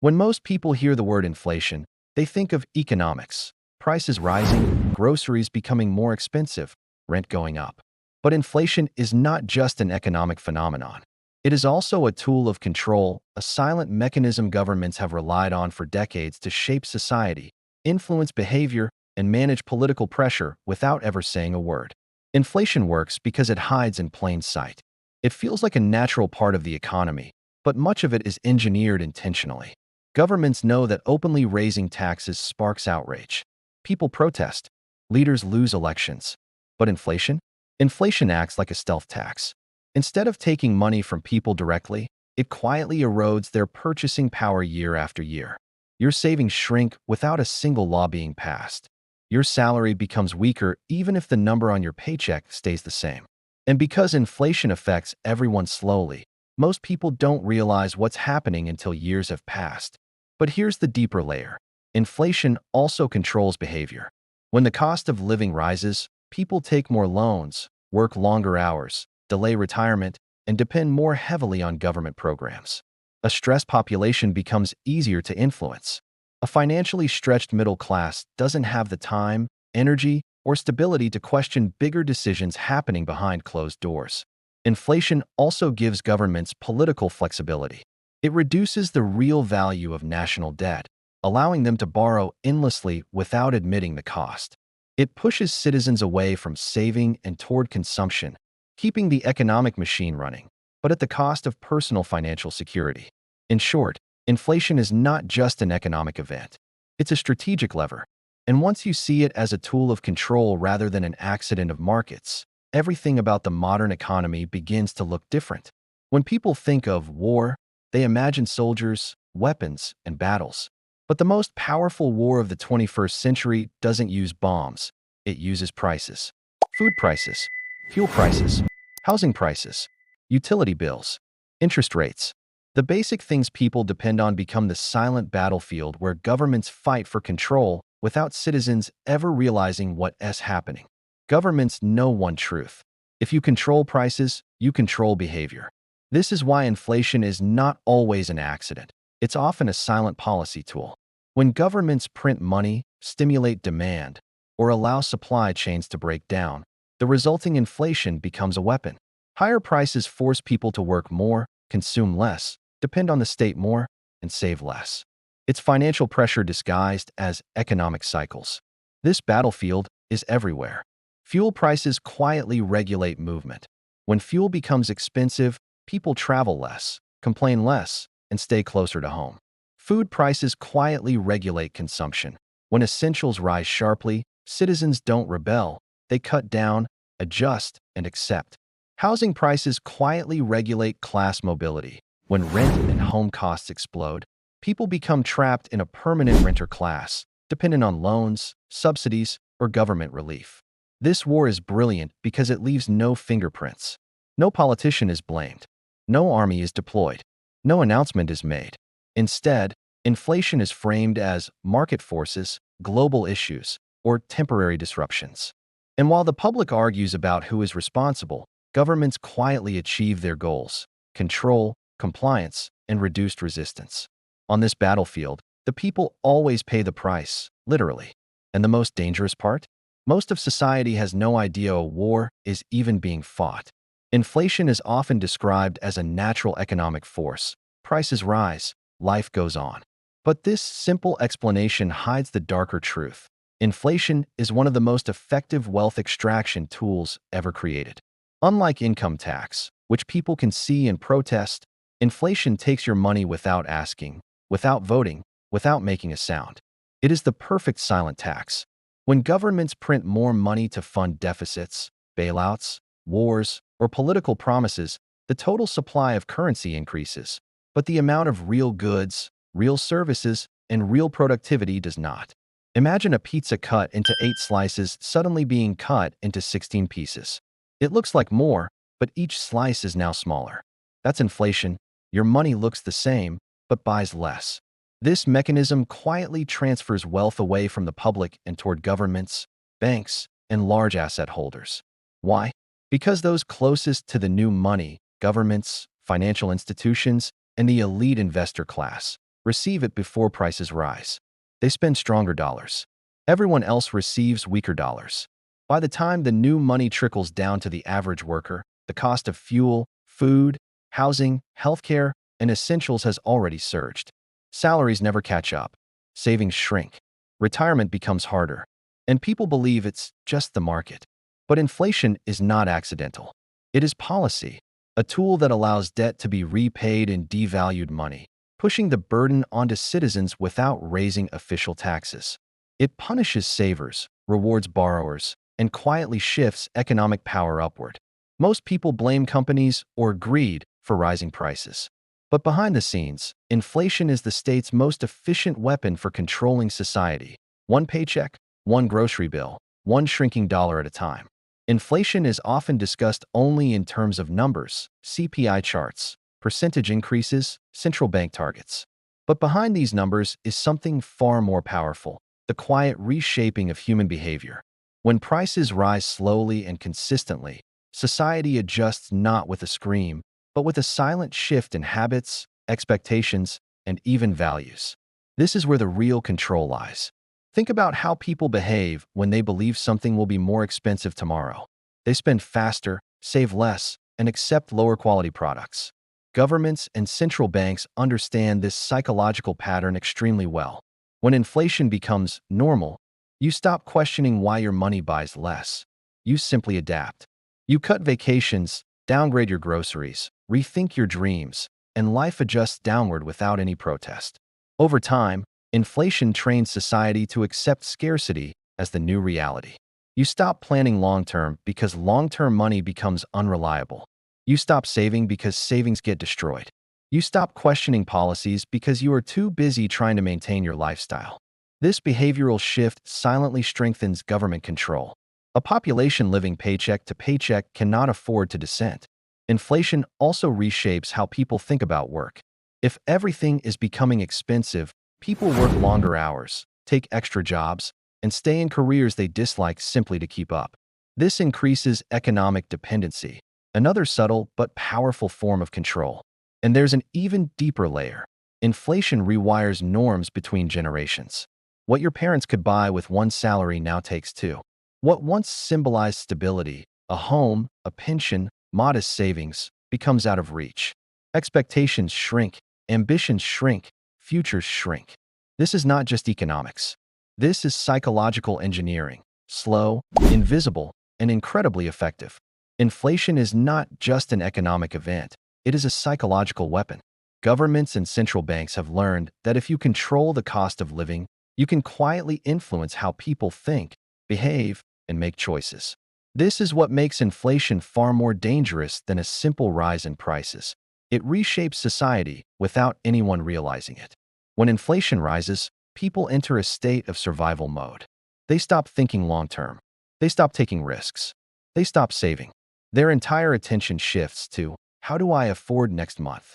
When most people hear the word inflation, they think of economics, prices rising, groceries becoming more expensive, rent going up. But inflation is not just an economic phenomenon. It is also a tool of control, a silent mechanism governments have relied on for decades to shape society, influence behavior, and manage political pressure without ever saying a word. Inflation works because it hides in plain sight. It feels like a natural part of the economy, but much of it is engineered intentionally. Governments know that openly raising taxes sparks outrage. People protest. Leaders lose elections. But inflation? Inflation acts like a stealth tax. Instead of taking money from people directly, it quietly erodes their purchasing power year after year. Your savings shrink without a single law being passed. Your salary becomes weaker even if the number on your paycheck stays the same. And because inflation affects everyone slowly, most people don't realize what's happening until years have passed. But here's the deeper layer. Inflation also controls behavior. When the cost of living rises, people take more loans, work longer hours, delay retirement, and depend more heavily on government programs. A stressed population becomes easier to influence. A financially stretched middle class doesn't have the time, energy, or stability to question bigger decisions happening behind closed doors. Inflation also gives governments political flexibility. It reduces the real value of national debt, allowing them to borrow endlessly without admitting the cost. It pushes citizens away from saving and toward consumption, keeping the economic machine running, but at the cost of personal financial security. In short, inflation is not just an economic event. It's a strategic lever. And once you see it as a tool of control rather than an accident of markets, everything about the modern economy begins to look different. When people think of war, they imagine soldiers, weapons, and battles. But the most powerful war of the 21st century doesn't use bombs. It uses prices. Food prices, fuel prices, housing prices, utility bills, interest rates. The basic things people depend on become the silent battlefield where governments fight for control without citizens ever realizing what's happening. Governments know one truth. If you control prices, you control behavior. This is why inflation is not always an accident. It's often a silent policy tool. When governments print money, stimulate demand, or allow supply chains to break down, the resulting inflation becomes a weapon. Higher prices force people to work more, consume less, depend on the state more, and save less. It's financial pressure disguised as economic cycles. This battlefield is everywhere. Fuel prices quietly regulate movement. When fuel becomes expensive, people travel less, complain less, and stay closer to home. Food prices quietly regulate consumption. When essentials rise sharply, citizens don't rebel. They cut down, adjust, and accept. Housing prices quietly regulate class mobility. When rent and home costs explode, people become trapped in a permanent renter class, dependent on loans, subsidies, or government relief. This war is brilliant because it leaves no fingerprints. No politician is blamed. No army is deployed. No announcement is made. Instead, inflation is framed as market forces, global issues, or temporary disruptions. And while the public argues about who is responsible, governments quietly achieve their goals: control, compliance, and reduced resistance. On this battlefield, the people always pay the price, literally. And the most dangerous part? Most of society has no idea a war is even being fought. Inflation is often described as a natural economic force. Prices rise, life goes on. But this simple explanation hides the darker truth. Inflation is one of the most effective wealth extraction tools ever created. Unlike income tax, which people can see and protest, inflation takes your money without asking, without voting, without making a sound. It is the perfect silent tax. When governments print more money to fund deficits, bailouts, wars, or political promises, the total supply of currency increases, but the amount of real goods, real services, and real productivity does not. Imagine a pizza cut into 8 slices suddenly being cut into 16 pieces. It looks like more, but each slice is now smaller. That's inflation. Your money looks the same, but buys less. This mechanism quietly transfers wealth away from the public and toward governments, banks, and large asset holders. Why? Because those closest to the new money, governments, financial institutions, and the elite investor class, receive it before prices rise. They spend stronger dollars. Everyone else receives weaker dollars. By the time the new money trickles down to the average worker, the cost of fuel, food, housing, healthcare, and essentials has already surged. Salaries never catch up. Savings shrink. Retirement becomes harder. And people believe it's just the market. But inflation is not accidental. It is policy, a tool that allows debt to be repaid in devalued money, pushing the burden onto citizens without raising official taxes. It punishes savers, rewards borrowers, and quietly shifts economic power upward. Most people blame companies or greed for rising prices. But behind the scenes, inflation is the state's most efficient weapon for controlling society. One paycheck, one grocery bill, one shrinking dollar at a time. Inflation is often discussed only in terms of numbers, CPI charts, percentage increases, central bank targets. But behind these numbers is something far more powerful, the quiet reshaping of human behavior. When prices rise slowly and consistently, society adjusts not with a scream, but with a silent shift in habits, expectations, and even values. This is where the real control lies. Think about how people behave when they believe something will be more expensive tomorrow. They spend faster, save less, and accept lower quality products. Governments and central banks understand this psychological pattern extremely well. When inflation becomes normal, you stop questioning why your money buys less. You simply adapt. You cut vacations, downgrade your groceries, rethink your dreams, and life adjusts downward without any protest. Over time, inflation trains society to accept scarcity as the new reality. You stop planning long-term because long-term money becomes unreliable. You stop saving because savings get destroyed. You stop questioning policies because you are too busy trying to maintain your lifestyle. This behavioral shift silently strengthens government control. A population living paycheck to paycheck cannot afford to dissent. Inflation also reshapes how people think about work. If everything is becoming expensive, people work longer hours, take extra jobs, and stay in careers they dislike simply to keep up. This increases economic dependency, another subtle but powerful form of control. And there's an even deeper layer. Inflation rewires norms between generations. What your parents could buy with one salary now takes two. What once symbolized stability, a home, a pension, modest savings, becomes out of reach. Expectations shrink, ambitions shrink, futures shrink. This is not just economics. This is psychological engineering, slow, invisible, and incredibly effective. Inflation is not just an economic event, it is a psychological weapon. Governments and central banks have learned that if you control the cost of living, you can quietly influence how people think, behave, and make choices. This is what makes inflation far more dangerous than a simple rise in prices. It reshapes society without anyone realizing it. When inflation rises, people enter a state of survival mode. They stop thinking long-term. They stop taking risks. They stop saving. Their entire attention shifts to, how do I afford next month?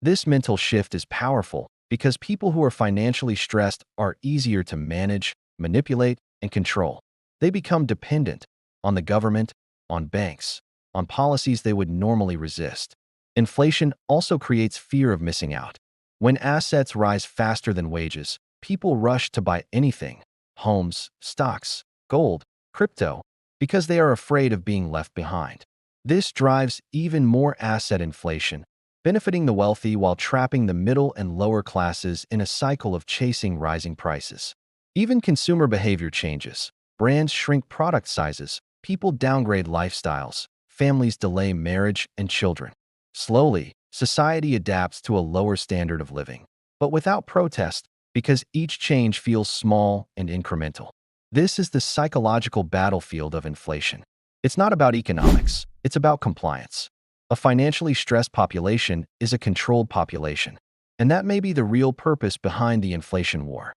This mental shift is powerful because people who are financially stressed are easier to manage, manipulate, and control. They become dependent on the government, on banks, on policies they would normally resist. Inflation also creates fear of missing out. When assets rise faster than wages, people rush to buy anything, homes, stocks, gold, crypto, because they are afraid of being left behind. This drives even more asset inflation, benefiting the wealthy while trapping the middle and lower classes in a cycle of chasing rising prices. Even consumer behavior changes. Brands shrink product sizes, people downgrade lifestyles, families delay marriage and children. Slowly, society adapts to a lower standard of living, but without protest, because each change feels small and incremental. This is the psychological battlefield of inflation. It's not about economics, it's about compliance. A financially stressed population is a controlled population, and that may be the real purpose behind the inflation war.